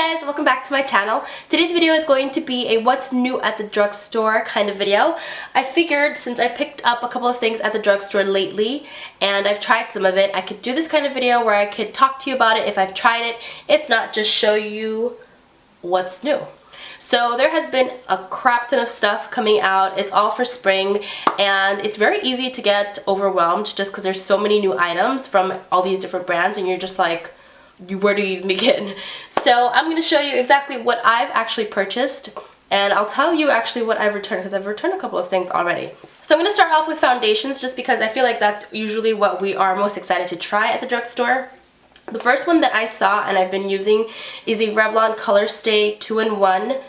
Hey guys, welcome back to my channel. Today's video is going to be a what's new at the drugstore kind of video. I figured since I picked up a couple of things at the drugstore lately and I've tried some of it, I could do this kind of video where I could talk to you about it if I've tried it. If not, just show you what's new. So there has been a crap ton of stuff coming out. It's all for spring and it's very easy to get overwhelmed just because there's so many new items from all these different brands and you're just like, where do you even begin? So I'm going to show you exactly what I've actually purchased, and I'll tell you actually what I've returned because I've returned a couple of things already. So I'm going to start off with foundations just because I feel like that's usually what we are most excited to try at the drugstore. The first one that I saw and I've been using is a Revlon Colorstay 2-in-1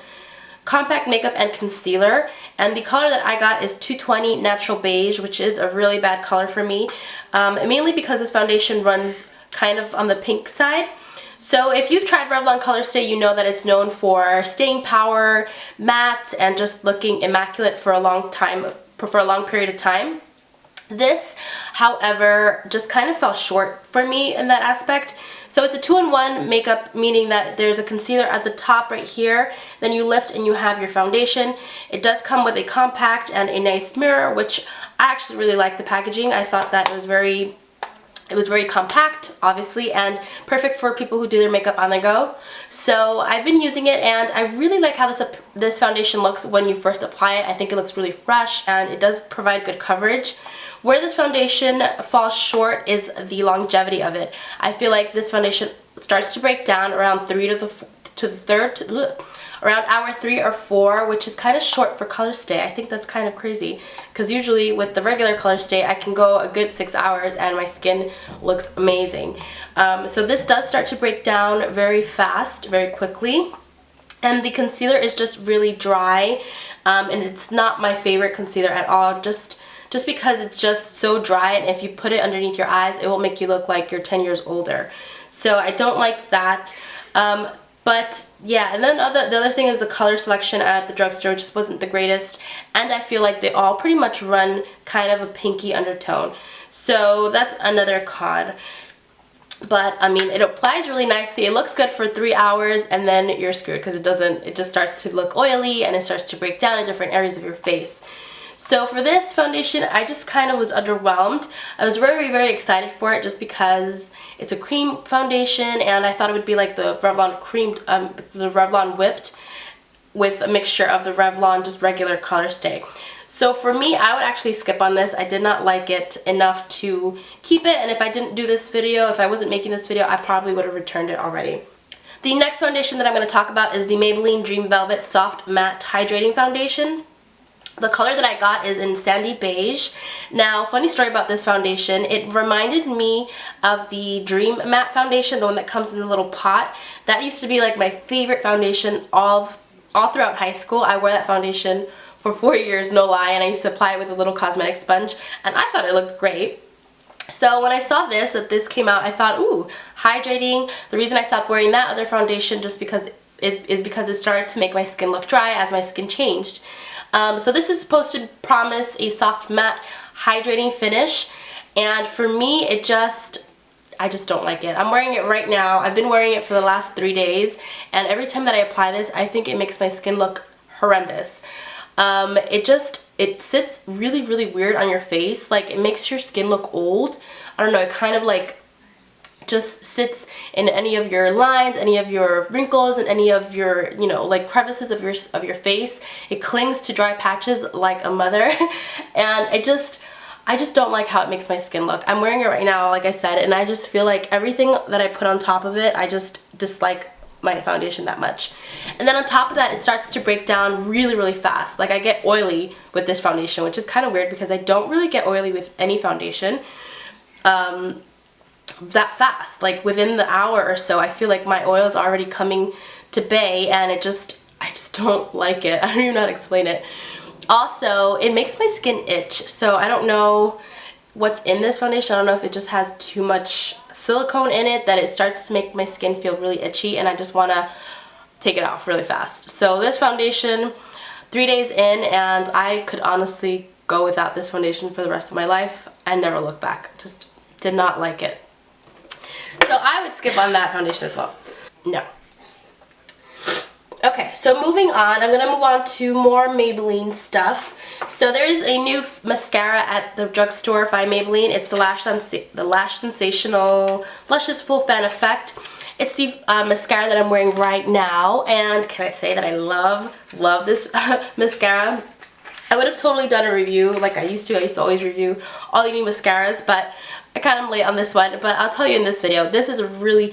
compact makeup and concealer, and the color that I got is 220 Natural Beige, which is a really bad color for me, mainly because this foundation runs kind of on the pink side. So if you've tried Revlon Colorstay, you know that it's known for staying power, matte, and just looking immaculate for a long time, for a long period of time. This, however, just kind of fell short for me in that aspect. So it's a 2-in-1 makeup, meaning that there's a concealer at the top right here, then you lift and you have your foundation. It does come with a compact and a nice mirror, which I actually really like the packaging. I thought that it was very compact, obviously, and perfect for people who do their makeup on the go. So I've been using it and I really like how this foundation looks when you first apply it. I think it looks really fresh and it does provide good coverage. Where this foundation falls short is the longevity of it. I feel like this foundation starts to break down around around hour 3 or 4, which is kind of short for Colorstay. I think that's kind of crazy because usually with the regular Colorstay I can go a good 6 hours and my skin looks amazing. So this does start to break down very fast, very quickly, and the concealer is just really dry, and it's not my favorite concealer at all, just because it's just so dry, and if you put it underneath your eyes it will make you look like you're 10 years older. So I don't like that. But yeah, and then the other thing is the color selection at the drugstore just wasn't the greatest, and I feel like they all pretty much run kind of a pinky undertone. So that's another con. But I mean, it applies really nicely. It looks good for 3 hours and then you're screwed because it just starts to look oily and it starts to break down in different areas of your face. So for this foundation, I just kind of was underwhelmed. I was very, very excited for it just because it's a cream foundation and I thought it would be like the Revlon creamed, the Revlon whipped with a mixture of the Revlon just regular Colorstay. So for me, I would actually skip on this. I did not like it enough to keep it, and if I didn't do this video, if I wasn't making this video, I probably would have returned it already. The next foundation that I'm going to talk about is the Maybelline Dream Velvet Soft Matte Hydrating Foundation. The color that I got is in Sandy Beige. Now, funny story about this foundation, it reminded me of the Dream Matte Foundation, the one that comes in the little pot. That used to be like my favorite foundation all throughout high school. I wore that foundation for 4 years, no lie, and I used to apply it with a little cosmetic sponge, and I thought it looked great. So when I saw that this came out, I thought, ooh, hydrating. The reason I stopped wearing that other foundation just because it started to make my skin look dry as my skin changed. So this is supposed to promise a soft matte hydrating finish, and for me I just don't like it. I'm wearing it right now. I've been wearing it for the last 3 days, and every time that I apply this I think it makes my skin look horrendous. It sits really, really weird on your face. Like, it makes your skin look old. I don't know, it kind of like just sits in any of your lines, any of your wrinkles, and any of your, you know, like crevices of your face. It clings to dry patches like a mother, and I just don't like how it makes my skin look. I'm wearing it right now, like I said, and I just feel like everything that I put on top of it, I just dislike my foundation that much. And then on top of that, it starts to break down really, really fast. Like, I get oily with this foundation, which is kind of weird because I don't really get oily with any foundation that fast. Like, within the hour or so, I feel like my oil is already coming to bay, and I just don't like it. I don't even know how to explain it. Also, it makes my skin itch, so I don't know what's in this foundation. I don't know if it just has too much silicone in it that it starts to make my skin feel really itchy, and I just want to take it off really fast. So this foundation, 3 days in, and I could honestly go without this foundation for the rest of my life and never look back. Just did not like it. So I would skip on that foundation as well. No. Okay, so moving on, I'm going to move on to more Maybelline stuff. So there is a new mascara at the drugstore by Maybelline. It's the Lash Sensational Luscious Full Fan Effect. It's the mascara that I'm wearing right now, and can I say that I love this mascara. I would have totally done a review like I used to. I used to always review all the new mascaras, but I kind of late on this one. But I'll tell you in this video, this is a really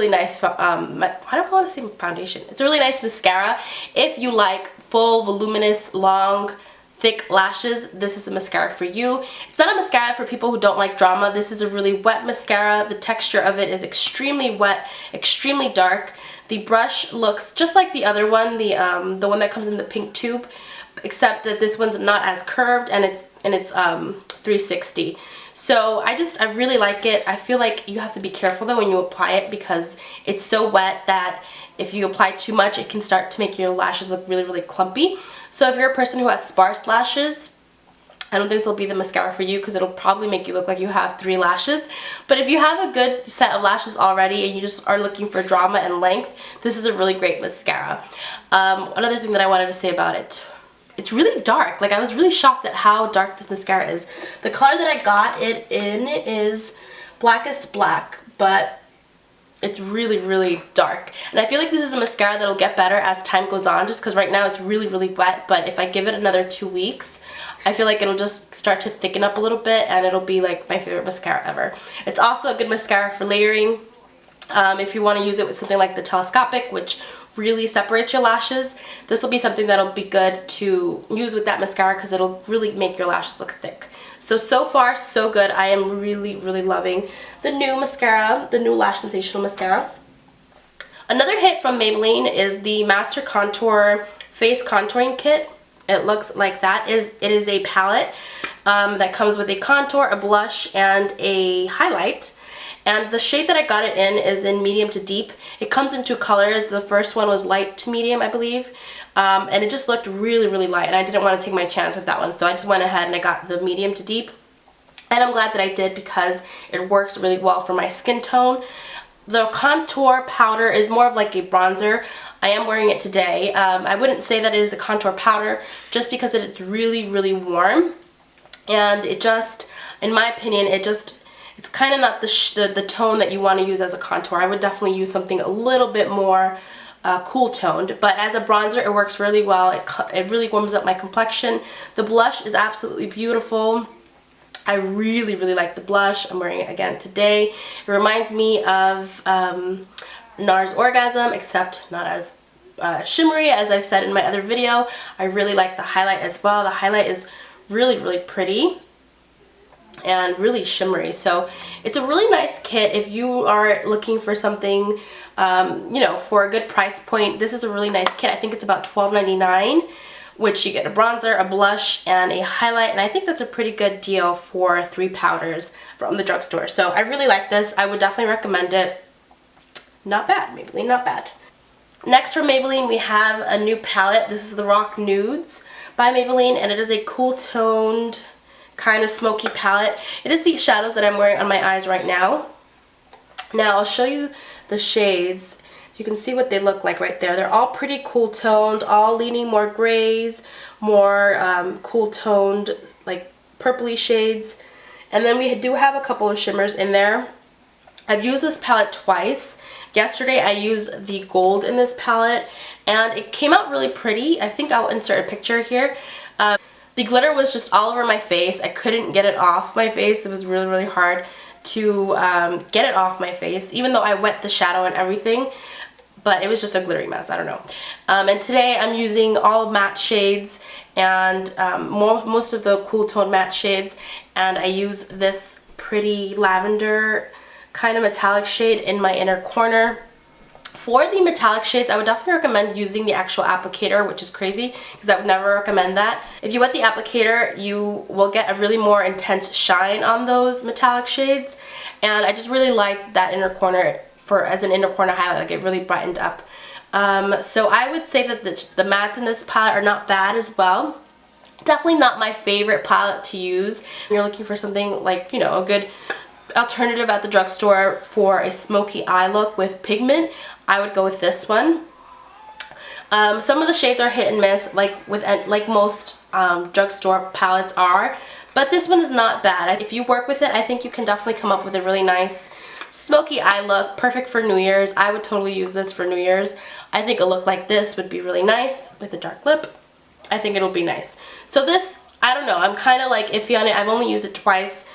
nice, I don't want to say foundation. It's a really nice mascara. If you like full, voluminous, long, thick lashes, this is the mascara for you. It's not a mascara for people who don't like drama. This is a really wet mascara. The texture of it is extremely wet, extremely dark. The brush looks just like the other one, the one that comes in the pink tube, except that this one's not as curved and it's 360. So I really like it. I feel like you have to be careful though when you apply it because it's so wet that if you apply too much, it can start to make your lashes look really clumpy. So if you're a person who has sparse lashes, I don't think this will be the mascara for you because it'll probably make you look like you have 3 lashes. But if you have a good set of lashes already and you just are looking for drama and length, this is a really great mascara. Another thing that I wanted to say about it, it's really dark. Like, I was really shocked at how dark this mascara is. The color that I got it in is Blackest Black, but it's really dark. And I feel like this is a mascara that'll get better as time goes on, just because right now it's really wet, but if I give it another 2 weeks, I feel like it'll just start to thicken up a little bit and it'll be like my favorite mascara ever. It's also a good mascara for layering. If you want to use it with something like the telescopic, which really separates your lashes, this will be something that'll be good to use with that mascara because it'll really make your lashes look thick. So far so good. I am really loving the new mascara, the new Lash Sensational mascara. Another hit from Maybelline is the Master Contour Face Contouring Kit. It looks like that. It is a palette that comes with a contour, a blush, and a highlight. And the shade that I got it in is in medium to deep. It comes in 2 colors. The first one was light to medium, I believe. And it just looked really light, and I didn't want to take my chance with that one. So I just went ahead and I got the medium to deep. And I'm glad that I did because it works really well for my skin tone. The contour powder is more of like a bronzer. I am wearing it today. I wouldn't say that it is a contour powder just because it's really warm. And it just, in my opinion, it's kind of not the tone that you want to use as a contour. I would definitely use something a little bit more cool toned, but as a bronzer it works really well. It really warms up my complexion. The blush is absolutely beautiful. I really like the blush. I'm wearing it again today. It reminds me of NARS Orgasm, except not as shimmery as I've said in my other video. I really like the highlight as well. The highlight is really pretty and really shimmery. So it's a really nice kit if you are looking for something, you know, for a good price point. This is a really nice kit. I think it's about $12.99, which you get a bronzer, a blush, and a highlight, and I think that's a pretty good deal for 3 powders from the drugstore. So I really like this. I would definitely recommend it. Not bad, Maybelline, not bad. Next from Maybelline, we have a new palette. This is the Rock Nudes by Maybelline, and it is a cool toned kind of smoky palette. It is the shadows that I'm wearing on my eyes right now. Now I'll show you the shades. You can see what they look like right there. They're all pretty cool toned, all leaning more grays, more cool toned, like purpley shades. And then we do have a couple of shimmers in there. I've used this palette twice. Yesterday I used the gold in this palette and it came out really pretty. I think I'll insert a picture here. The glitter was just all over my face. I couldn't get it off my face. It was really hard to get it off my face, even though I wet the shadow and everything. But it was just a glittery mess. I don't know. And today I'm using all matte shades and most of the cool tone matte shades. And I use this pretty lavender kind of metallic shade in my inner corner. For the metallic shades, I would definitely recommend using the actual applicator, which is crazy because I would never recommend that. If you wet the applicator, you will get a really more intense shine on those metallic shades. And I just really like that inner corner as an inner corner highlight. Like, it really brightened up. So I would say that the mattes in this palette are not bad as well. Definitely not my favorite palette to use. If you're looking for something like, you know, a good alternative at the drugstore for a smoky eye look with pigment, I would go with this one. Some of the shades are hit and miss, like most drugstore palettes are, but this one is not bad. If you work with it, I think you can definitely come up with a really nice smoky eye look, perfect for New Year's. I would totally use this for New Year's. I think a look like this would be really nice with a dark lip. I think it'll be nice. So this, I don't know, I'm kind of like iffy on it. I've only used it twice.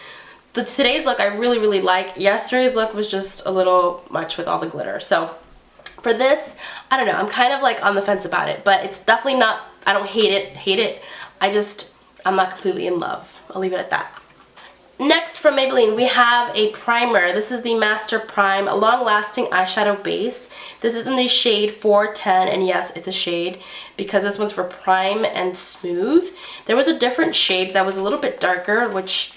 Today's look I really like. Yesterday's look was just a little much with all the glitter. So for this, I don't know, I'm kind of like on the fence about it, but it's definitely not, I don't hate it. I'm not completely in love. I'll leave it at that. Next from Maybelline, we have a primer. This is the Master Prime Long-Lasting Eyeshadow Base. This is in the shade 410, and yes, it's a shade because this one's for prime and smooth. There was a different shade that was a little bit darker, which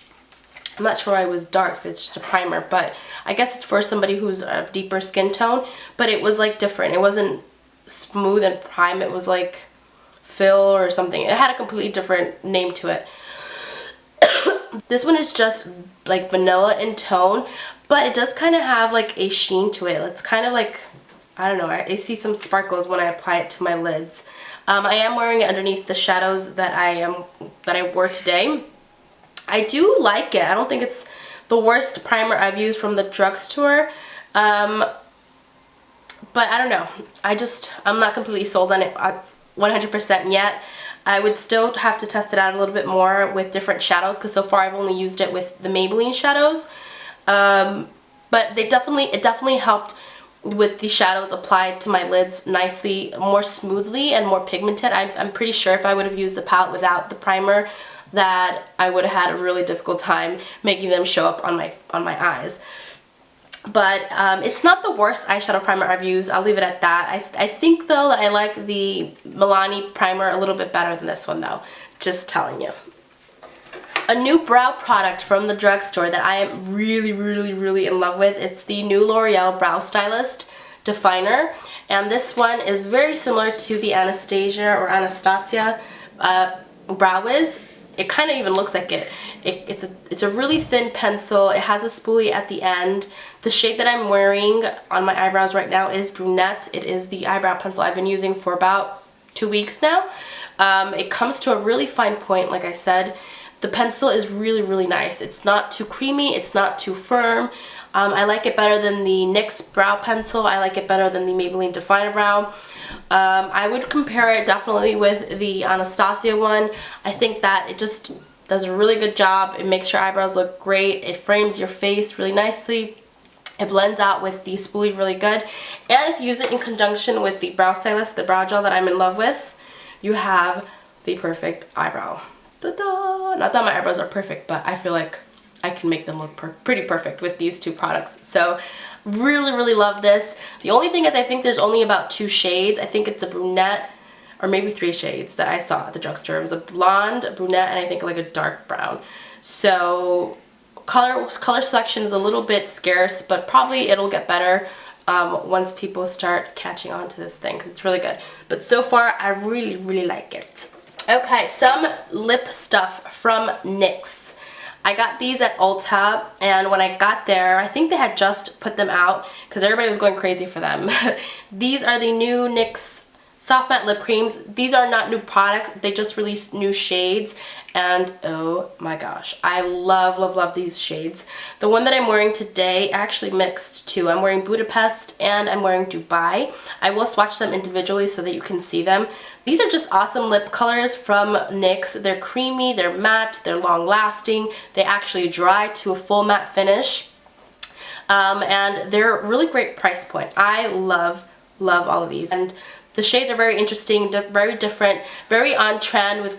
I'm not sure why it was dark if it's just a primer, but I guess it's for somebody who's a deeper skin tone, but it was like different. It wasn't smooth and prime, it was like fill or something. It had a completely different name to it. This one is just like vanilla in tone, but it does kind of have like a sheen to it. It's kind of like, I don't know, I see some sparkles when I apply it to my lids. I am wearing it underneath the shadows that I wore today. I do like it. I don't think it's the worst primer I've used from the drugstore. But I don't know. I'm not completely sold on it 100% yet. I would still have to test it out a little bit more with different shadows because so far I've only used it with the Maybelline shadows. But it definitely helped with the shadows applied to my lids nicely, more smoothly and more pigmented. I'm pretty sure if I would have used the palette without the primer that I would have had a really difficult time making them show up on my eyes. But it's not the worst eyeshadow primer I've used. I'll leave it at that. I think though that I like the Milani primer a little bit better than this one though. Just telling you. A new brow product from the drugstore that I am really in love with. It's the new L'Oreal Brow Stylist Definer. And this one is very similar to the Anastasia Brow Wiz. It kind of even looks like it. It's a really thin pencil. It has a spoolie at the end. The shade that I'm wearing on my eyebrows right now is Brunette. It is the eyebrow pencil I've been using for about 2 weeks now. It comes to a really fine point, like I said. The pencil is really nice. It's not too creamy. It's not too firm. I like it better than the NYX brow pencil. I like it better than the Maybelline Definer Brow. I would compare it definitely with the Anastasia one. I think that it just does a really good job. It makes your eyebrows look great. It frames your face really nicely. It blends out with the spoolie really good. And if you use it in conjunction with the Brow Stylist, the brow gel that I'm in love with, you have the perfect eyebrow. Ta-da! Not that my eyebrows are perfect, but I feel like I can make them look pretty perfect with these two products. So really love this. The only thing is I think there's only about 2 shades. I think it's a brunette or maybe 3 shades that I saw at the drugstore. It was a blonde, a brunette, and I think like a dark brown. So color selection is a little bit scarce, but probably it'll get better once people start catching on to this thing because it's really good. But so far I really like it. Okay, some lip stuff from NYX. I got these at Ulta, and when I got there, I think they had just put them out because everybody was going crazy for them. These are the new NYX Soft Matte Lip Creams. These are not new products. They just released new shades, and oh my gosh, I love these shades. The one that I'm wearing today actually mixed two. I'm wearing Budapest and I'm wearing Dubai. I will swatch them individually so that you can see them. These are just awesome lip colors from NYX. They're creamy, they're matte, they're long lasting. They actually dry to a full matte finish. And they're a really great price point. I love all of these. And the shades are very interesting, very different, very on trend with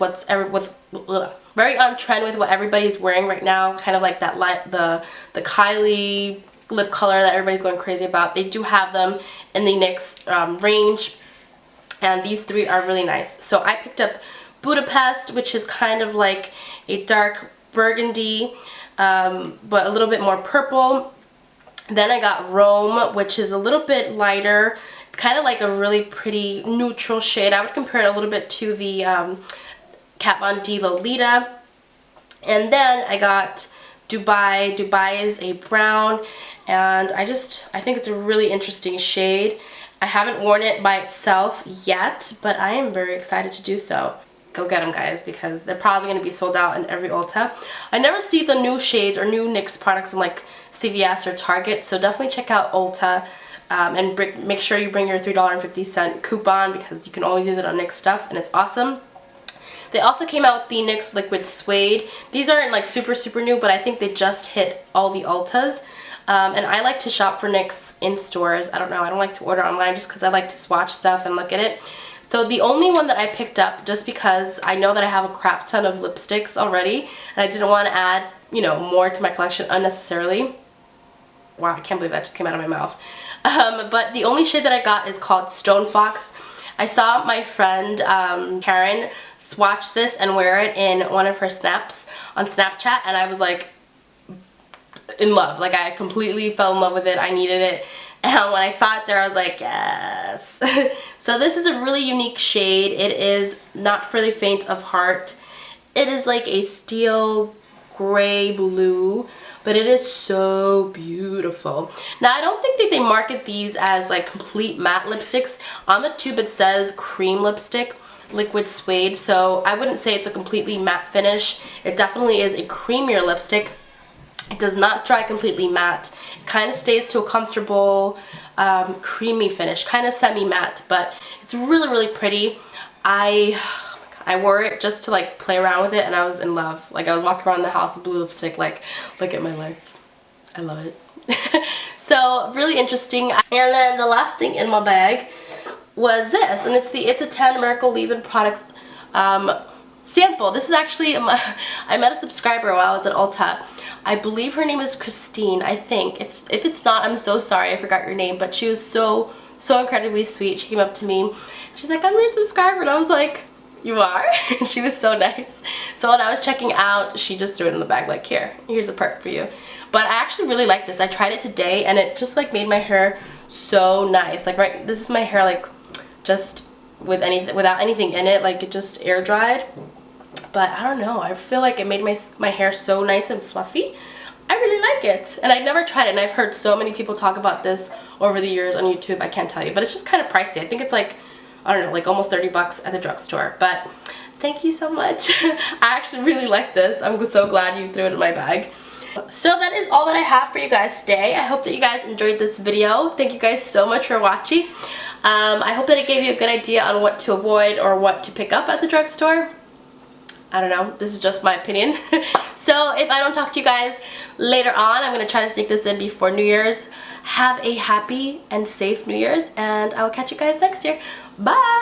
very on trend with what everybody's wearing right now. Kind of like that the Kylie lip color that everybody's going crazy about. They do have them in the NYX range, and these 3 are really nice. So I picked up Budapest, which is kind of like a dark burgundy, but a little bit more purple. Then I got Rome, which is a little bit lighter. It's kind of like a really pretty neutral shade. I would compare it a little bit to the Kat Von D Lolita. And then I got Dubai. Dubai is a brown, and I think it's a really interesting shade. I haven't worn it by itself yet, but I am very excited to do so. Go get them, guys, because they're probably going to be sold out in every Ulta. I never see the new shades or new NYX products in like CVS or Target, so definitely check out Ulta. And make sure you bring your $3.50 coupon because you can always use it on NYX stuff and it's awesome. They also came out with the NYX Liquid Suede. These aren't like super new, but I think they just hit all the Ultas. And I like to shop for NYX in stores. I don't know, I don't like to order online just because I like to swatch stuff and look at it. So the only one that I picked up, just because I know that I have a crap ton of lipsticks already and I didn't want to add, you know, more to my collection unnecessarily. Wow, I can't believe that just came out of my mouth. But the only shade that I got is called StoneFox. I saw my friend Karen swatch this and wear it in one of her snaps on Snapchat, and I was like in love. Like, I completely fell in love with it. I needed it. And when I saw it there, I was like, yes. So this is a really unique shade. It is not for the faint of heart. It is like a steel gray blue, but it is so beautiful. Now, I don't think that they market these as like complete matte lipsticks. On the tube it says cream lipstick, liquid suede, so I wouldn't say it's a completely matte finish. It definitely is a creamier lipstick. It does not dry completely matte. It kind of stays to a comfortable creamy finish, kind of semi-matte, but it's really pretty. I wore it just to like play around with it and I was in love. Like, I was walking around the house with blue lipstick, like, look at my life. I love it. So really interesting. And then the last thing in my bag was this, and it's a 10 Miracle Leave-In Products sample. This is actually, I met a subscriber while I was at Ulta. I believe her name is Christine, I think. If it's not, I'm so sorry, I forgot your name, but she was so incredibly sweet. She came up to me, she's like, I'm your subscriber, and I was like, you are? She was so nice. So when I was checking out, she just threw it in the bag like, here's a perk for you. But I actually really like this. I tried it today and it just like made my hair so nice. Like, right, this is my hair like just without anything in it, like it just air dried. But I don't know, I feel like it made my hair so nice and fluffy. I really like it. And I've never tried it, and I've heard so many people talk about this over the years on YouTube, I can't tell you. But it's just kind of pricey. I think it's like, I don't know, like almost 30 bucks at the drugstore. But thank you so much. I actually really like this. I'm so glad you threw it in my bag. So that is all that I have for you guys today. I hope that you guys enjoyed this video. Thank you guys so much for watching. I hope that it gave you a good idea on what to avoid or what to pick up at the drugstore. I don't know, this is just my opinion. So if I don't talk to you guys later on, I'm going to try to sneak this in before New Year's. Have a happy and safe New Year's, and I will catch you guys next year. Bye!